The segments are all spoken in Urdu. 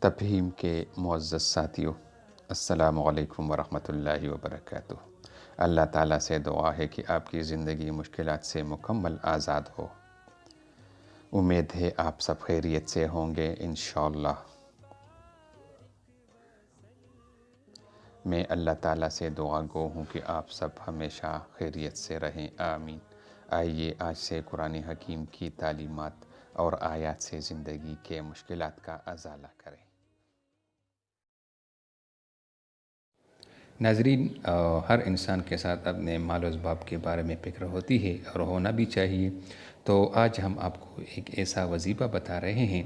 تفہیم کے معزز ساتھیوں، السلام علیکم ورحمۃ اللہ وبرکاتہ۔ اللہ تعالیٰ سے دعا ہے کہ آپ کی زندگی مشکلات سے مکمل آزاد ہو۔ امید ہے آپ سب خیریت سے ہوں گے انشاءاللہ۔ میں اللہ تعالیٰ سے دعا گو ہوں کہ آپ سب ہمیشہ خیریت سے رہیں، آمین۔ آئیے آج سے قرآن حکیم کی تعلیمات اور آیات سے زندگی کے مشکلات کا ازالہ کریں۔ ناظرین، ہر انسان کے ساتھ اپنے مال و اسباب کے بارے میں فکر ہوتی ہے اور ہونا بھی چاہیے۔ تو آج ہم آپ کو ایک ایسا وظیفہ بتا رہے ہیں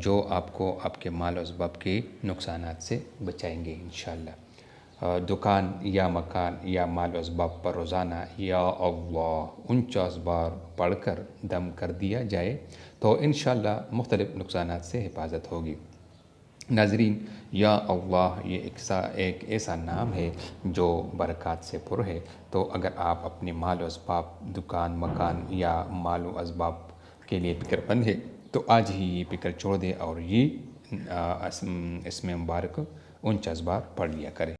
جو آپ کو آپ کے مال و اسباب کے نقصانات سے بچائیں گے انشاءاللہ۔ دکان یا مکان یا مال و اسباب پر روزانہ یا اللہ 49 بار پڑھ کر دم کر دیا جائے تو انشاءاللہ مختلف نقصانات سے حفاظت ہوگی۔ ناظرین، یا اللہ یہ ایک ایسا نام ہے جو برکات سے پر ہے، تو اگر آپ اپنے مال و اسباب، دکان مکان یا مال و اسباب کے لیے فکر مند ہے تو آج ہی یہ فکر چھوڑ دیں اور یہ اس میں مبارک 49 بار پڑھ لیا کریں۔